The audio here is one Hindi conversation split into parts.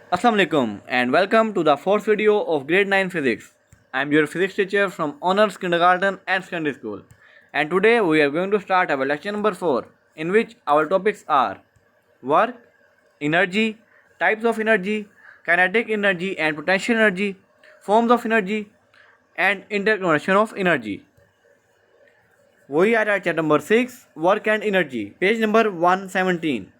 Assalamu alaikum and welcome to the fourth video of grade 9 physics. I am your physics teacher from Honors Kindergarten and Secondary School, and today we are going to start our lecture number 4, in which our topics are work, energy, types of energy, kinetic energy and potential energy, forms of energy and interconnection of energy. We are at chapter number 6, work and energy, page number 117.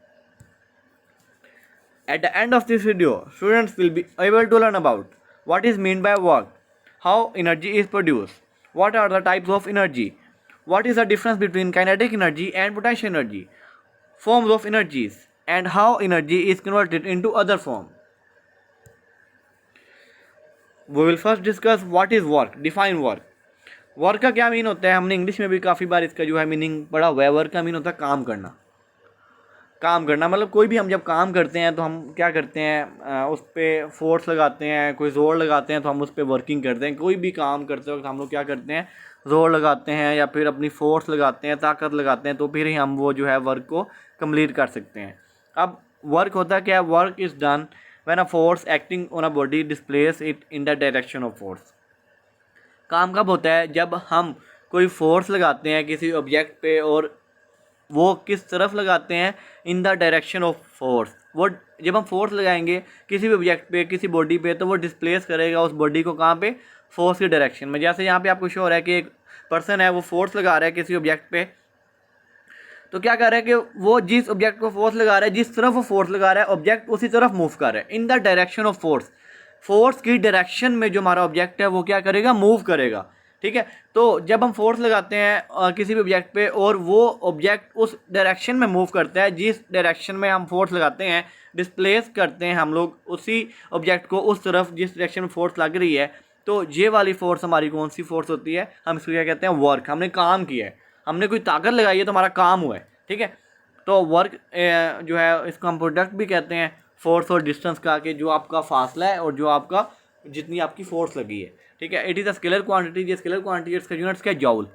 At the end of this video, students will be able to learn about what is meant by work, how energy is produced, what are the types of energy, what is the difference between kinetic energy and potential energy, forms of energies, and how energy is converted into other form. We will first discuss what is work, define work. Work का क्या मीन होता है, हमने इंग्लिश में भी काफ़ी बार इसका जो है मीनिंग पढ़ा हुआ है. वर्क का मीन होता है काम करना. काम करना मतलब कोई भी हम जब काम करते हैं तो हम क्या करते हैं, उस पर फोर्स लगाते हैं, कोई ज़ोर लगाते हैं तो हम उस पर वर्किंग करते हैं. कोई भी काम करते वक्त हम लोग क्या करते हैं, ज़ोर लगाते हैं या फिर अपनी फोर्स लगाते हैं, ताकत लगाते हैं, तो फिर ही हम वो जो है वर्क को कंप्लीट कर सकते हैं. अब वर्क होता क्या है, work is done when a force acting on a body displace it in the direction of force. काम कब होता है, जब हम कोई फोर्स लगाते हैं किसी ऑब्जेक्ट पे और वो किस तरफ लगाते हैं, in the direction of force. वो जब हम फोर्स लगाएंगे किसी भी ऑब्जेक्ट पे, किसी बॉडी पे, तो वो डिस्प्लेस करेगा उस बॉडी को कहाँ पे, फोर्स की डायरेक्शन में. जैसे यहाँ पे आपको शो हो रहा है कि एक पर्सन है, वो फोर्स लगा रहा है किसी ऑब्जेक्ट पे, तो क्या कर रहा है कि वो जिस ऑब्जेक्ट को फोर्स लगा रहा है, जिस तरफ वो फोर्स लगा रहा है, ऑब्जेक्ट उसी तरफ मूव कर रहा है, in the direction of force. Force की डायरेक्शन में जो हमारा ऑब्जेक्ट है वो क्या करेगा, मूव करेगा. ठीक है. तो जब हम फोर्स लगाते हैं किसी भी ऑब्जेक्ट पे और वो ऑब्जेक्ट उस डायरेक्शन में मूव करता है, जिस डायरेक्शन में हम फोर्स लगाते हैं, डिस्प्लेस करते हैं हम लोग उसी ऑब्जेक्ट को उस तरफ जिस डायरेक्शन में फोर्स लग रही है, तो ये वाली फोर्स हमारी कौन सी फोर्स होती है, हम इसको क्या कहते हैं, वर्क. हमने काम किया है, हमने कोई ताकत लगाई है, तो हमारा काम हुआ है. ठीक है. तो वर्क जो है इसको हम प्रोडक्ट भी कहते हैं फोर्स और डिस्टेंस का, कि जो आपका फासला है और जो आपका जितनी आपकी फोर्स लगी है. ठीक है. It is a scalar quantity. ये स्केलर क्वांटिटी, इसका यूनिट्स क्या है, जॉउल.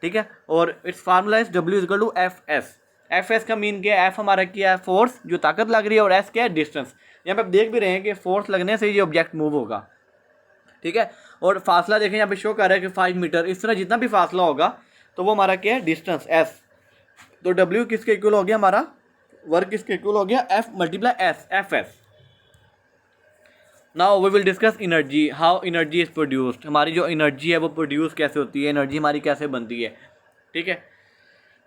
ठीक है. और it's formula is W is equal to F S. F S का मीन क्या है, एफ हमारा क्या है, फोर्स जो ताकत लग रही है, और एस क्या है, डिस्टेंस. यहाँ पे आप देख भी रहे हैं कि फोर्स लगने से ये ऑब्जेक्ट मूव होगा. ठीक है. और फासला देखें, यहाँ पे शो कर रहा है कि 5 मीटर. इस तरह जितना भी फासला होगा तो वो हमारा क्या है, डिस्टेंस एस. तो W किसके इक्वल हो गया, हमारा वर्क किसके इक्वल हो गया, F multiply S, F S. Now we will discuss energy, how energy is produced. हमारी जो एनर्जी है वो प्रोड्यूस कैसे होती है, एनर्जी हमारी कैसे बनती है. ठीक है.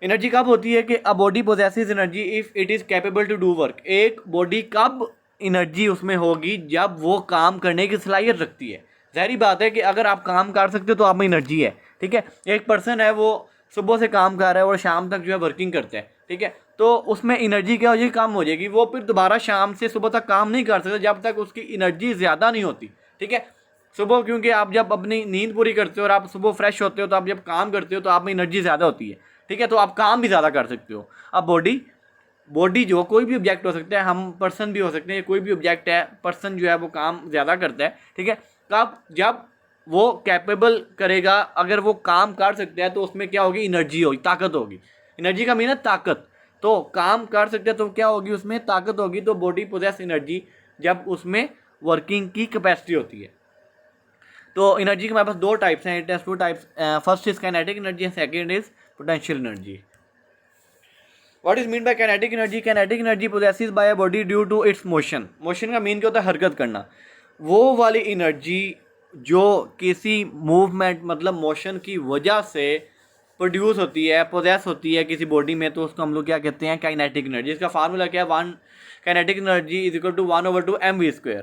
एनर्जी कब होती है कि a body possesses energy if it is capable to do work. एक बॉडी कब एनर्जी उसमें होगी, जब वो काम करने की सलाहियत रखती है. ज़ाहिर बात है कि अगर आप काम कर सकते हो तो आप में एनर्जी है. ठीक है. एक पर्सन है, वो सुबह से काम कर रहा है और शाम तक जो है वर्किंग करता है. ठीक है. तो उसमें एनर्जी क्या हो जाएगी, कम हो जाएगी. वो फिर दोबारा शाम से सुबह तक काम नहीं कर सकता जब तक उसकी एनर्जी ज़्यादा नहीं होती. ठीक है. सुबह क्योंकि आप जब अपनी नींद पूरी करते हो और आप सुबह फ्रेश होते हो, तो आप जब काम करते हो तो आप में एनर्जी ज़्यादा होती है. ठीक है. तो आप काम भी ज़्यादा कर सकते हो. अब बॉडी बॉडी जो कोई भी ऑब्जेक्ट हो सकता है, हम पर्सन भी हो सकते हैं, कोई भी ऑब्जेक्ट है, पर्सन जो है वो काम ज़्यादा करता है. ठीक है. कब, जब वो कैपेबल करेगा, अगर वो काम कर सकता है तो उसमें क्या होगी, एनर्जी होगी, ताकत होगी. एनर्जी का मीन है ताकत. तो काम कर सकते हैं तो क्या होगी, उसमें ताकत होगी. तो बॉडी पोजेस एनर्जी जब उसमें वर्किंग की कैपेसिटी होती है. तो एनर्जी के हमारे पास दो टाइप्स हैं. It has two types. First is kinetic energy and second is potential energy. What is mean by kinetic energy. Kinetic energy possesses by a body due to its motion. Motion का मीन क्या होता है, हरकत करना. वो वाली एनर्जी जो किसी मूवमेंट मतलब मोशन की वजह से प्रोड्यूस होती है, पोजेस होती है किसी बॉडी में, तो उसको हम लोग क्या कहते हैं, काइनेटिक एनर्जी. इसका फार्मूला क्या है, one kinetic energy is equal to 1/2 mv².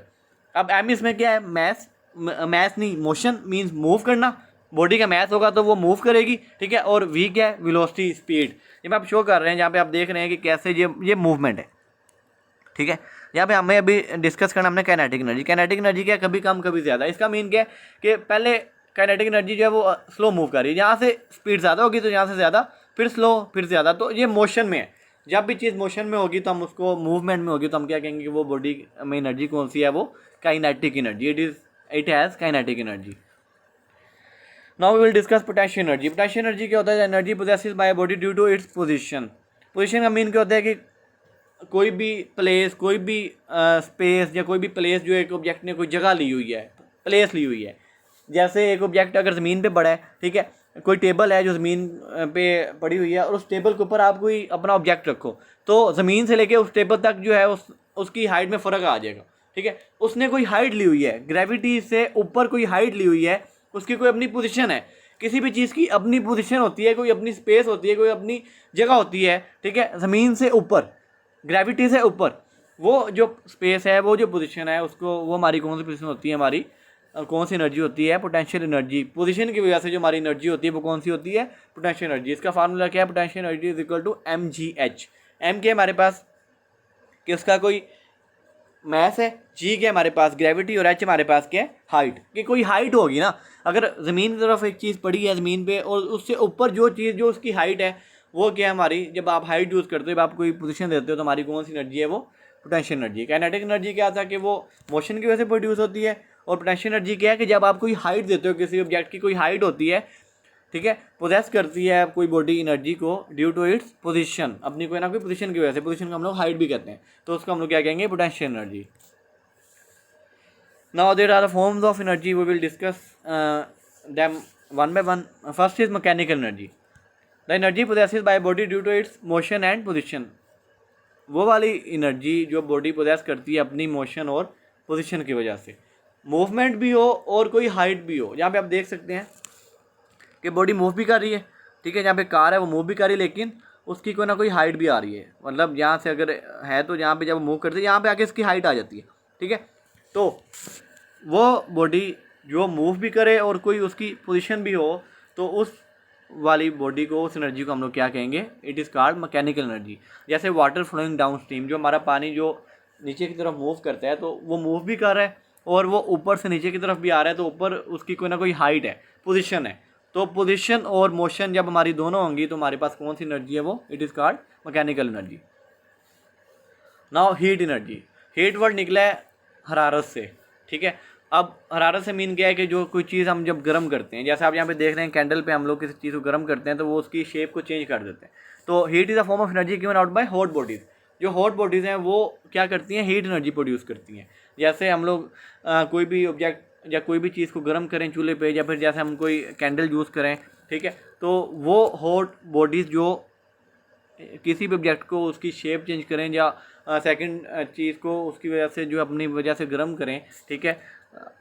अब एम इसमें क्या है, मैस. मैस नहीं, मोशन मीन्स मूव करना. बॉडी का मैस होगा तो वो मूव करेगी. ठीक है. और वी क्या है, वेलोसिटी, स्पीड. ये मैं आप शो कर रहे हैं, जहाँ पे आप देख रहे हैं कि कैसे ये मूवमेंट है. ठीक है. यहाँ पे हमें अभी डिस्कस करना हमने काइनेटिक एनर्जी. काइनेटिक एनर्जी क्या है, कभी कम कभी ज़्यादा. इसका मीन क्या है कि पहले काइनेटिक एनर्जी जो है वो स्लो मूव कर रही है, यहाँ से स्पीड ज़्यादा होगी तो यहाँ से ज़्यादा, फिर स्लो, फिर ज़्यादा. तो ये मोशन में है. जब भी चीज़ मोशन में होगी तो हम उसको, मूवमेंट में होगी तो हम क्या कहेंगे कि वो बॉडी में एनर्जी कौन सी है, वो kinetic energy. It has kinetic energy. Now we will discuss potential energy. Potential energy क्या होता है, energy possesses by body due to its position. Position का मीन क्या होता है कि कोई भी प्लेस, कोई भी स्पेस या कोई भी प्लेस जो एक ऑब्जेक्ट ने कोई जगह ली हुई है, प्लेस ली हुई है। जैसे एक ऑब्जेक्ट अगर ज़मीन पे पड़ा है, ठीक है, कोई टेबल है जो ज़मीन पे पड़ी हुई है और उस टेबल के ऊपर आप कोई अपना ऑब्जेक्ट रखो, तो ज़मीन से लेके उस टेबल तक जो है उसकी हाइट में फ़र्क आ जाएगा। ठीक है, उसने कोई हाइट ली हुई है, ग्रेविटी से ऊपर कोई हाइट ली हुई है, उसकी कोई अपनी पोजीशन है। किसी भी चीज़ की अपनी पोजीशन होती है, कोई अपनी स्पेस होती है, कोई अपनी जगह होती है। ठीक है, ज़मीन से ऊपर, ग्रेविटी से ऊपर वो जो स्पेस है, वो जो पोजीशन है, उसको वो हमारी कौन सी पोजीशन होती है, हमारी कौन सी एनर्जी होती है, पोटेंशियल एनर्जी। पोजीशन की वजह से जो हमारी एनर्जी होती है वो कौन सी होती है, पोटेंशियल एनर्जी। इसका फार्मूला क्या है, potential energy is equal to mgh। M के हमारे पास कि उसका कोई मैस है, जी के हमारे पास ग्रेविटी, और एच हमारे पास क्या है, हाइट। कि कोई हाइट होगी ना, अगर ज़मीन की तरफ एक चीज़ पड़ी है ज़मीन पे और उससे ऊपर जो चीज़ जो उसकी हाइट है वो क्या है हमारी, जब आप हाइट यूज़ करते हो, जब आप कोई पोजीशन देते हो, तो हमारी कौन सी एनर्जी है, वो पोटेंशियल एनर्जी। काइनेटिक एनर्जी क्या था कि वो मोशन की वजह से प्रोड्यूस होती है, और पोटेंशियल एनर्जी क्या है कि जब आप कोई हाइट देते हो, किसी ऑब्जेक्ट की कोई हाइट होती है, ठीक है, पोजेस करती है कोई बॉडी एनर्जी को ड्यू टू इट्स पोजीशन, अपनी कोई ना कोई पोजीशन की वजह से। पोजीशन को हम लोग हाइट भी कहते हैं, तो उसको हम लोग क्या कहेंगे, potential energy. Now there are the forms of energy, we will discuss them one by one. First is mechanical energy. The energy possessed by body due to its motion and position. वो वाली एनर्जी जो बॉडी पोजेस करती है अपनी मोशन और पोजीशन की वजह से, मूवमेंट भी हो और कोई हाइट भी हो। यहाँ पे आप देख सकते हैं कि बॉडी मूव भी कर रही है, ठीक है, जहाँ पे कार है वो मूव भी कर रही है, लेकिन उसकी कोई ना कोई हाइट भी आ रही है। मतलब यहाँ से अगर है तो यहाँ पे जब मूव करती है, यहाँ पे आके इसकी हाइट आ जाती है। ठीक है, तो वो बॉडी जो मूव भी करे और कोई उसकी पोजीशन भी हो, तो उस वाली बॉडी को, उस एनर्जी को हम लोग क्या कहेंगे, it is called mechanical energy. जैसे वाटर फ्लोइंग डाउन स्ट्रीम, जो हमारा पानी जो नीचे की तरफ मूव करता है, तो वो मूव भी कर रहा है और वो ऊपर से नीचे की तरफ भी आ रहा है, तो ऊपर उसकी कोई ना कोई हाइट है, पोजीशन है। तो पोजीशन और मोशन जब हमारी दोनों होंगी, तो हमारे पास कौन सी एनर्जी है, वो it is called mechanical energy. Now heat energy. Heat word निकला है हरारत से। ठीक है, अब हरारत से मीन क्या है कि जो कोई चीज़ हम जब गर्म करते हैं, जैसे आप यहाँ पे देख रहे हैं कैंडल पे हम लोग किसी चीज़ को गर्म करते हैं तो वो उसकी शेप को चेंज कर देते हैं। तो heat is a form of energy given out by hot bodies. जो हॉट बॉडीज़ हैं वो क्या करती हैं, हीट एनर्जी प्रोड्यूस करती हैं। जैसे हम लोग कोई भी ऑब्जेक्ट या कोई भी चीज़ को गर्म करें चूल्हे पे, या फिर जैसे हम कोई कैंडल यूज़ करें, ठीक है, तो वो हॉट बॉडीज़ जो किसी भी ऑब्जेक्ट को उसकी शेप चेंज करें या सेकंड चीज़ को उसकी वजह से जो अपनी वजह से गर्म करें, ठीक है,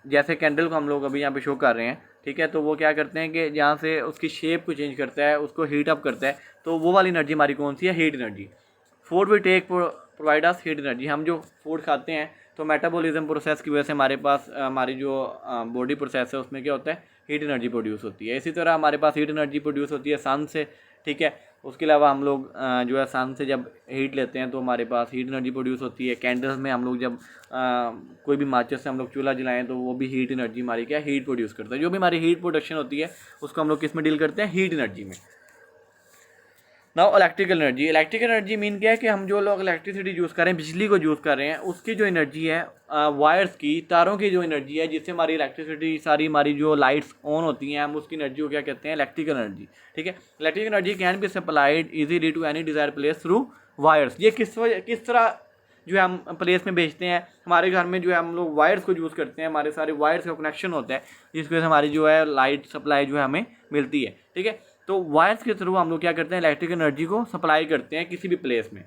जैसे कैंडल को हम लोग अभी यहाँ पे शो कर रहे हैं, ठीक है, तो वो क्या करते हैं कि जहाँ से उसकी शेप को चेंज करता है, उसको हीट अप करता है, तो वो वाली एनर्जी हमारी कौन सी है, heat energy. Food we take provide us heat energy. हम जो फूड खाते हैं तो मेटाबॉलिज्म प्रोसेस की वजह से हमारे पास हमारी जो बॉडी प्रोसेस है उसमें क्या होता है, हीट एनर्जी प्रोड्यूस होती है। इसी तरह हमारे पास हीट एनर्जी प्रोड्यूस होती है सन से। ठीक है, उसके अलावा हम लोग जो है सन से जब हीट लेते हैं तो हमारे पास हीट एनर्जी प्रोड्यूस होती है। कैंडल्स में हम लोग जब कोई भी माचिस से हम लोग चूल्हा जलाएं तो वो भी हीट एनर्जी हमारी क्या हीट प्रोड्यूस करता है। जो भी हमारी हीट प्रोडक्शन होती है उसको हम लोग किस में डील करते हैं, हीट एनर्जी में। Now electrical energy. Electrical energy mean क्या है कि हम जो लोग इलेक्ट्रिसिटी यूज़ कर रहे हैं, बिजली को यूज़ कर रहे हैं, उसकी जो एनर्जी है, वायर्स की, तारों की जो एनर्जी है जिससे हमारी इलेक्ट्रिसिटी सारी हमारी जो लाइट्स ऑन होती हैं, हम उसकी एनर्जी को क्या कहते हैं, इलेक्ट्रिकल एनर्जी। ठीक है, electrical energy can be supplied easily to any desire place through wires. ये किस तरह जो है हम प्लेस में भेजते हैं, हमारे घर में जो है हम लोग वायर्स को यूज़ करते हैं, हमारे सारे वायर्स का कनेक्शन होता है जिसकी वजह से हमारी जो है लाइट सप्लाई जो है हमें मिलती है। ठीक है, तो वायर्स के थ्रू हम लोग क्या करते हैं, इलेक्ट्रिक एनर्जी को सप्लाई करते हैं किसी भी प्लेस में।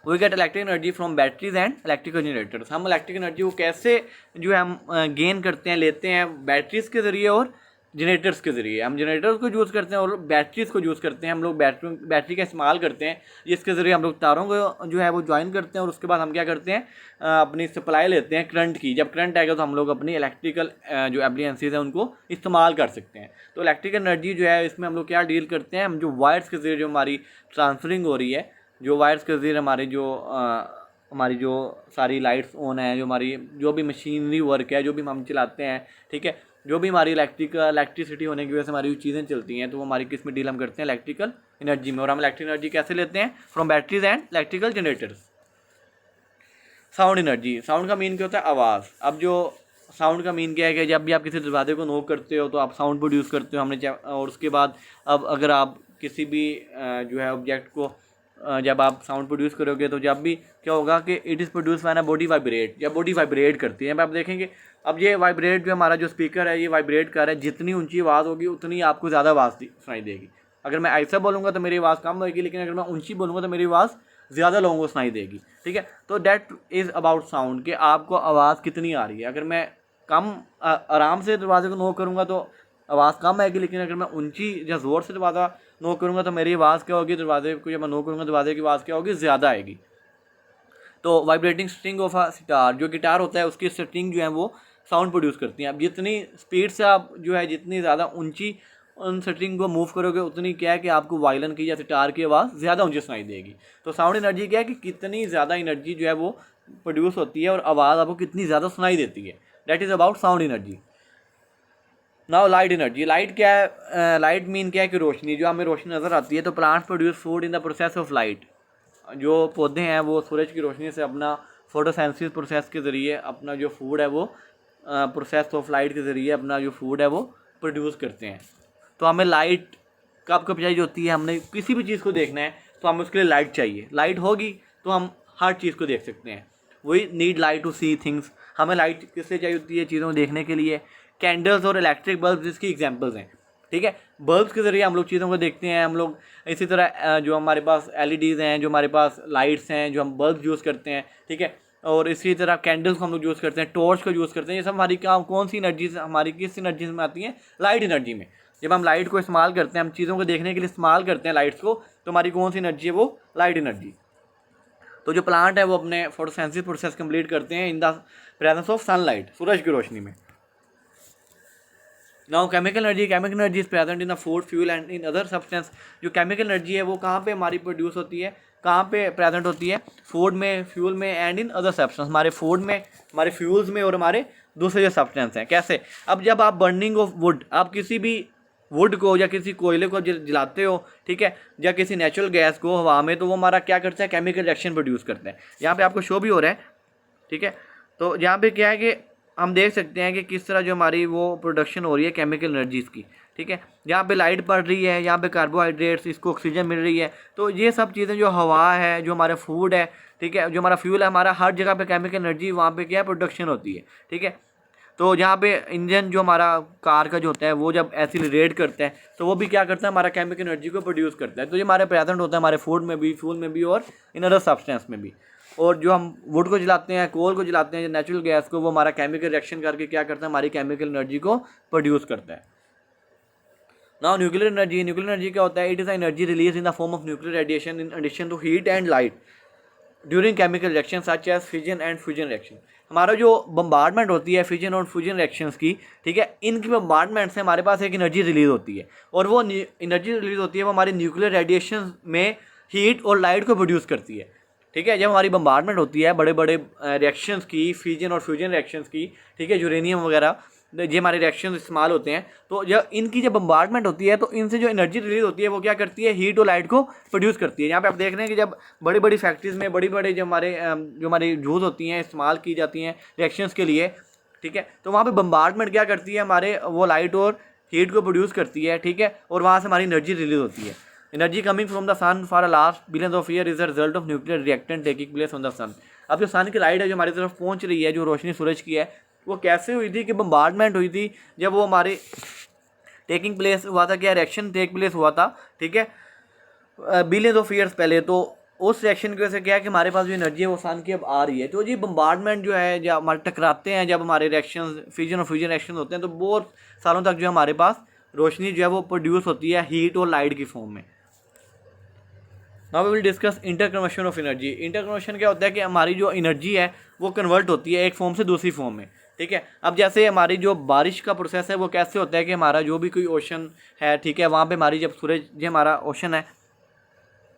We get electric energy from batteries and electrical generators. हम इलेक्ट्रिक एनर्जी को कैसे जो है हम गेन करते हैं, लेते हैं, बैटरीज के ज़रिए और जनरेटर्स के ज़रिए। हम जनरेटर्स को यूज़ करते हैं और बैटरीज को यूज़ करते हैं। हम लोग बैटरी का इस्तेमाल करते हैं जिसके ज़रिए हम लोग तारों को जो है वो ज्वाइन करते हैं और उसके बाद हम क्या करते हैं, अपनी सप्लाई लेते हैं करंट की। जब करंट आएगा तो हम लोग अपनी इलेक्ट्रिकल जो एप्लीकेंसीज हैं उनको इस्तेमाल कर सकते हैं। तो इलेक्ट्रिकल एनर्जी जो है इसमें हम लोग क्या डील करते हैं, हम जो वायर्स के ज़रिए जो हमारी ट्रांसफरिंग हो रही है, जो वायर्स के ज़रिए हमारी जो सारी लाइट्स ऑन है, जो हमारी जो भी मशीनरी वर्क है, जो भी हम चलाते हैं, ठीक है, जो भी हमारी इलेक्ट्रिसिटी होने की वजह से हमारी चीज़ें चलती हैं, तो वो हमारी किस में डील हम करते हैं, इलेक्ट्रिकल एनर्जी में। और हम इलेक्ट्रिक एनर्जी कैसे लेते हैं, from batteries and electrical generators. Sound energy. Sound का मीन क्या होता है, आवाज़। अब जो साउंड का मीन क्या है कि जब भी आप किसी दरवाजे को नॉक करते हो तो आप साउंड प्रोड्यूस करते हो। और उसके बाद अब अगर आप किसी भी जो है ऑब्जेक्ट को जब आप साउंड प्रोड्यूस करोगे तो जब भी क्या होगा कि it is produce when a body vibrate, जब बॉडी वाइब्रेट करती है। अब आप देखेंगे अब ये वाइब्रेट जो हमारा जो स्पीकर है ये वाइब्रेट कर रहा है, जितनी ऊंची आवाज़ होगी उतनी आपको ज़्यादा आवाज़ सुनाई देगी। अगर मैं ऐसा बोलूँगा तो मेरी आवाज़ कम होगी, लेकिन अगर मैं ऊंची बोलूँगा तो मेरी आवाज़ ज़्यादा लोगों को सुनाई देगी। ठीक है, तो दैट इज़ अबाउट साउंड, कि आपको आवाज़ कितनी आ रही है। अगर मैं कम आराम से दरवाजे को नॉक करूँगा तो आवाज़ कम आएगी, लेकिन अगर मैं ऊंची या ज़ोर से दरवाज़ा नॉक करूँगा तो मेरी आवाज़ क्या होगी, दरवाजे को जब मैं नॉक करूँगा दरवाजे की आवाज़ क्या होगी, ज़्यादा आएगी। तो vibrating string of a sitar, जो गिटार होता है उसकी स्ट्रिंग जो है वो साउंड प्रोड्यूस करती हैं। अब जितनी स्पीड से आप जो है जितनी ज़्यादा ऊंची उन स्ट्रिंग को मूव करोगे उतनी क्या है कि आपको वायलिन की या सितार की आवाज़ ज़्यादा ऊंची सुनाई देगी। तो साउंड एनर्जी क्या है कि कितनी ज़्यादा एनर्जी जो है वो प्रोड्यूस होती है और आवाज़ आपको कितनी ज़्यादा सुनाई देती है। That is about sound energy. Now light energy, light क्या है, लाइट मीन क्या है कि रोशनी, जो हमें रोशनी नज़र आती है। तो plants produce food in the process of light, जो पौधे हैं वो सूरज की रोशनी से अपना फोटोसेंसिस प्रोसेस के ज़रिए अपना जो फूड है वो प्रोसेस ऑफ लाइट के ज़रिए अपना जो फूड है वो प्रोड्यूस करते हैं। तो हमें लाइट कब चाहिए होती है, हमने किसी भी चीज़ को देखना है तो हमें उसके लिए लाइट चाहिए। लाइट होगी तो हम हर चीज़ को देख सकते हैं। We need light to see things, हमें लाइट किससे चाहिए होती है, चीज़ों को देखने के लिए। कैंडल्स और इलेक्ट्रिक बल्ब जिसकी एग्जांपल्स हैं। ठीक है, बल्ब्स के ज़रिए हम लोग चीज़ों को देखते हैं। हम लोग इसी तरह जो हमारे पास एलईडीज़ हैं, जो हमारे पास लाइट्स हैं, जो हम बल्ब यूज़ करते हैं। ठीक है, और इसी तरह कैंडल्स को हम लोग यूज़ करते हैं, टॉर्च को यूज़ करते हैं। ये सब हमारी क्या कौन सी एनर्जी से, हमारी किस एनर्जी में आती हैं, लाइट एनर्जी में। जब हम लाइट को इस्तेमाल करते हैं, हम चीज़ों को देखने के लिए इस्तेमाल करते हैं लाइट्स को, तो हमारी कौन सी एनर्जी है, वो लाइट एनर्जी। तो जो प्लांट है वो अपने फोटोसेंसिस प्रोसेस कंप्लीट करते हैं in the presence of sunlight, सूरज की रोशनी में। Now chemical energy is present in the food, fuel and in other substance. जो केमिकल एनर्जी है वो कहाँ पे हमारी प्रोड्यूस होती है, कहाँ पे प्रेजेंट होती है, फूड में, फ्यूल में एंड इन अदर सब्सटेंस। हमारे फूड में, हमारे फ्यूल्स में और हमारे दूसरे जो सब्सटेंस हैं। कैसे, अब जब आप बर्निंग ऑफ वुड, आप किसी भी वुड को या किसी कोयले को जलाते हो, ठीक है, या किसी नेचुरल गैस को हवा में, तो वो हमारा क्या करता है, केमिकल रिएक्शन प्रोड्यूस करता है। यहाँ पे आपको शो भी हो रहा है। ठीक है, तो यहाँ पे क्या है कि हम देख सकते हैं कि किस तरह जो हमारी वो प्रोडक्शन हो रही है केमिकल एनर्जीज़ की। ठीक है, यहाँ पे लाइट पड़ रही है, यहाँ पे कार्बोहाइड्रेट्स, इसको ऑक्सीजन मिल रही है। तो ये सब चीज़ें, जो हवा है, जो हमारा फूड है, ठीक है, जो हमारा फ्यूल है, हमारा हर जगह पे केमिकल एनर्जी वहाँ पे क्या है, प्रोडक्शन होती है। ठीक है, तो यहाँ पे इंजन जो हमारा कार का जो होता है वो जब एक्सीलरेट करता है तो वो भी क्या करता है, हमारा केमिकल एनर्जी को प्रोड्यूस करता है। तो ये हमारे प्रेजेंट होता है हमारे फूड में भी, फ्यूल में भी और इन अदर सब्सटेंस में भी। और जो हम वुड को जलाते हैं, कोल को जलाते हैं, नेचुरल गैस को, वो हमारा केमिकल रिएक्शन करके क्या करता है, हमारी केमिकल एनर्जी को प्रोड्यूस करता है। नाउ न्यूक्लियर एनर्जी क्या होता है, it is energy release in the form of nuclear radiation in addition to heat and light during chemical reaction such as fission and fusion reaction. हमारा जो बम्बार्डमेंट होती है फिजन और फ्यूजन रिएक्शंस की, ठीक है, इनकी बम्बार्डमेंट से हमारे पास एक एनर्जी रिलीज होती है, और वो एनर्जी रिलीज होती है वो हमारी न्यूक्लियर रेडिएशन में हीट और लाइट को प्रोड्यूस करती है। ठीक है, जब हमारी बम्बार्डमेंट होती है बड़े बड़े रिएक्शंस की, फिजन और फ्यूजन रिएक्शंस की, ठीक है, यूरेनियम वगैरह, ये हमारे रिएक्शन इस्तेमाल होते हैं, तो जब इनकी जब बम्बार्डमेंट होती है तो इनसे जो एनर्जी रिलीज होती है वो क्या करती है, हीट और लाइट को प्रोड्यूस करती है। यहाँ पे आप देख रहे हैं कि जब बड़ी बड़ी फैक्ट्रीज़ में बड़ी बड़े जो हमारी यूज़ होती हैं, इस्तेमाल की जाती हैं रिएक्शंस के लिए, ठीक है, तो वहाँ पे बम्बार्डमेंट क्या करती है, हमारे वो लाइट और हीट को प्रोड्यूस करती है। ठीक है, और वहाँ से हमारी एनर्जी रिलीज होती है। Energy coming from the sun for a last billions of year is the result of nuclear reactant taking place on the sun. अब जो सन की लाइट है जो हमारी तरफ पहुँच रही है, जो रोशनी सूरज की है, वो कैसे हुई थी कि बम्बार्डमेंट हुई थी, जब वो हमारे टेकिंग प्लेस हुआ था, क्या रिएक्शन टेक प्लेस हुआ था, ठीक है, बिलियंस ऑफ ईयर्स पहले। तो उस रिएक्शन की वजह से क्या है कि हमारे पास जो एनर्जी है वो सन की अब आ रही है। तो ये बम्बार्डमेंट जो है, जब हमारे टकराते हैं, जब हमारे रिएक्शन फिजन और फ्यूजन रिएक्शन होते हैं, तो बहुत सालों तक जो हमारे पास रोशनी जो है वो प्रोड्यूस होती है हीट और लाइट की फॉर्म में। Now we will discuss interconversion of energy. Interconversion क्या होता है कि हमारी जो एनर्जी है वो कन्वर्ट होती है एक फॉर्म से दूसरी फॉर्म में। ठीक है, अब जैसे हमारी जो बारिश का प्रोसेस है वो कैसे होता है कि हमारा जो भी कोई ओशन है, ठीक है, वहाँ पे हमारी जब सूरज, जो हमारा ओशन है,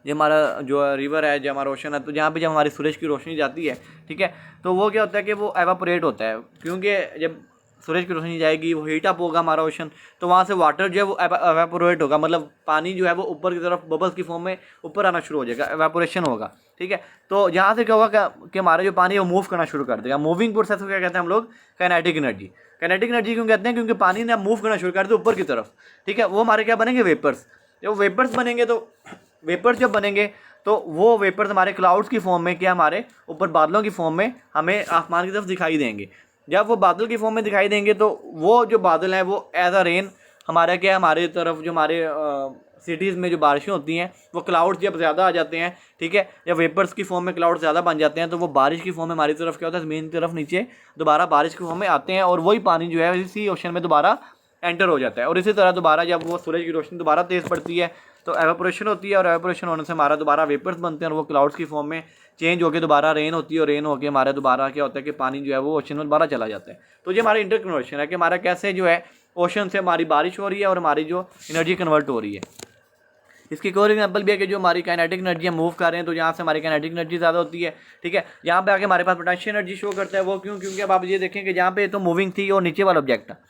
जो हमारा जो रिवर है, जो हमारा ओशन है, तो जहाँ पे जब हमारी सूरज की रोशनी जाती है, ठीक है, तो वो क्या होता है कि वो एवापोरेट होता है, क्योंकि जब सूरज की रोशनी जाएगी वो हीट अप होगा हमारा ओशन, तो वहाँ से वाटर जो है वो एवापोरेट होगा, मतलब पानी जो है वो ऊपर की तरफ बबल्स की फॉर्म में ऊपर आना शुरू हो जाएगा, एवापोरेशन होगा। ठीक है, तो यहाँ से क्या होगा कि हमारा जो पानी है वो मूव करना शुरू कर देगा। मूविंग प्रोसेस को क्या कहते हैं हम लोग, काइनेटिक एनर्जी। काइनेटिक एनर्जी क्यों कहते हैं, क्योंकि पानी ने मूव करना शुरू कर दिया ऊपर की तरफ। ठीक है, वो हमारे क्या बनेंगे, वेपर्स। जब वेपर्स बनेंगे, तो वेपर्स जब बनेंगे तो वो वेपर्स हमारे क्लाउड्स की फॉर्म में, क्या हमारे ऊपर बादलों की फॉर्म में हमें आसमान की तरफ दिखाई देंगे। जब वो बादल की फॉर्म में दिखाई देंगे तो वो जो बादल हैं वो एज अ रेन हमारा क्या, हमारे तरफ जो हमारे सिटीज़ में जो बारिशें होती हैं वो क्लाउड्स जब ज़्यादा आ जाते हैं, ठीक है, या वेपर्स की फॉर्म में क्लाउड ज़्यादा बन जाते हैं, तो वो बारिश की फॉर्म में हमारी तरफ क्या होता है, ज़मीन की तरफ नीचे दोबारा बारिश की फॉर्म में आते हैं, और वही पानी जो है इसी ओशन में दोबारा एंटर हो जाता है। और इसी तरह दोबारा जब वो सूरज की रोशनी दोबारा तेज़ पड़ती है तो एवापोरेशन होती है, और एवापोरेशन होने से हमारा दोबारा वेपर्स बनते हैं और वो क्लाउड्स की फॉर्म में चेंज होकर दोबारा रेन होती है, और रेन होकर हमारा दोबारा क्या होता है कि पानी जो है वो ओशन में दोबारा चला जाता है। तो ये हमारी इंटर कन्वर्शन है कि हमारा कैसे जो है ओशन से हमारी बारिश हो रही है और हमारी जो एनर्जी कन्वर्ट हो रही है। इसकी एक और एग्जाम्पल भी है कि जो हमारी काइनेटिक एनर्जी हम मूव कर रहे हैं तो यहाँ से हमारी काइनेटिक एनर्जी ज़्यादा होती है, ठीक है। यहाँ पे आके हमारे पास पोटेंशियल एनर्जी शो करता है, वो क्यों, क्योंकि अब आप ये देखें कि यहाँ पे तो मूविंग थी और नीचे वाला ऑब्जेक्ट था।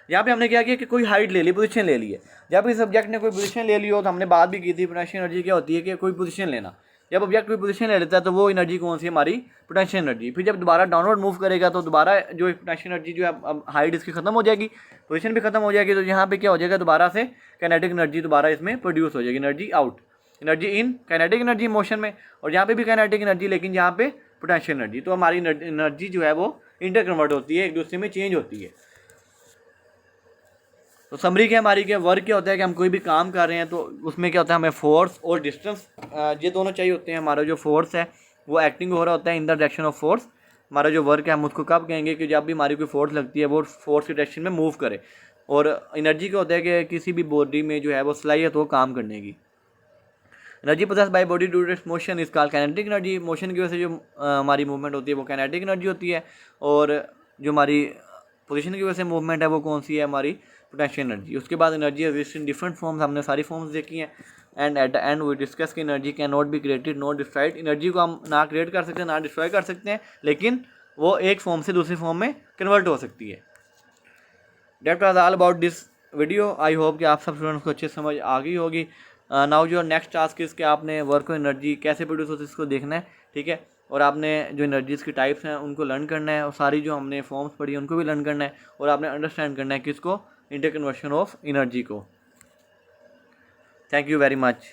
यहाँ पे हमने क्या किया कि कोई हाइट ले ली, पोजीशन ले ली है। जब इस ऑब्जेक्ट ने कोई पोजीशन ले ली हो तो हमने बात भी की थी, पोटेंशियल एनर्जी क्या होती है कि कोई पोजीशन लेना। जब ऑब्जेक्ट कोई पोजीशन ले लेता है तो वो एनर्जी कौन सी, हमारी पोटेंशियल एनर्जी। फिर जब दोबारा डाउनवर्ड मूव करेगा तो दोबारा जो पोटेंशियल एनर्जी जो है अब हाइट इसकी खत्म हो जाएगी, पोजीशन भी खत्म हो जाएगी, तो यहाँ पे क्या हो जाएगा, दोबारा से काइनेटिक एनर्जी दोबारा इसमें प्रोड्यूस हो जाएगी, energy out, energy in, kinetic energy motion में, और यहाँ पे भी काइनेटिक एनर्जी, लेकिन यहाँ पे पोटेंशियल एनर्जी। तो हमारी एनर्जी जो है वो इंटर कन्वर्ट होती है, एक दूसरे में चेंज होती है। तो समरी क्या हमारी, क्या वर्क क्या होता है कि हम कोई भी काम कर रहे हैं तो उसमें क्या होता है, हमें फोर्स और डिस्टेंस ये दोनों चाहिए होते हैं। हमारा जो फोर्स है वो एक्टिंग हो रहा होता है in the direction of force. हमारा जो वर्क है हम उसको कब कहेंगे कि जब भी हमारी कोई फोर्स लगती है वो फोर्स की डायरेक्शन में मूव करे। और एनर्जी क्या होता है कि किसी भी बॉडी में जो है वो सलाहियत हो काम करने की। Energy possessed by body due to its motion is called kinetic energy. Motion की वजह से जो हमारी मूवमेंट होती है वो काइनेटिक एनर्जी होती है, और जो हमारी पोजीशन की वजह से मूवमेंट है वो कौन सी है, हमारी पोटेंशियल एनर्जी। उसके बाद energy exist in different forms, हमने सारी फॉर्म्स देखी हैं। And at the end we discuss कि energy can not be created not destroyed. Energy को हम ना क्रिएट कर सकते हैं ना डिस्ट्रॉय कर सकते हैं, लेकिन वो एक फॉर्म से दूसरी फॉर्म में कन्वर्ट हो सकती है। That was all about this video. I hope कि आप सब स्टूडेंट्स को अच्छी समझ आ गई होगी। नाउ जो नेक्स्ट टास्क इस कि आपने वर्क और एनर्जी कैसे प्रोड्यूस होती है इसको देखना है, ठीक है। और आपने जो एनर्जीज़ की टाइप्स हैं उनको लर्न करना है, और सारी जो हमने फॉर्म्स पढ़ी हैं उनको भी लर्न करना है, और आपने अंडरस्टैंड करना है किसको, इंटर कन्वर्शन ऑफ एनर्जी को। Thank you very much.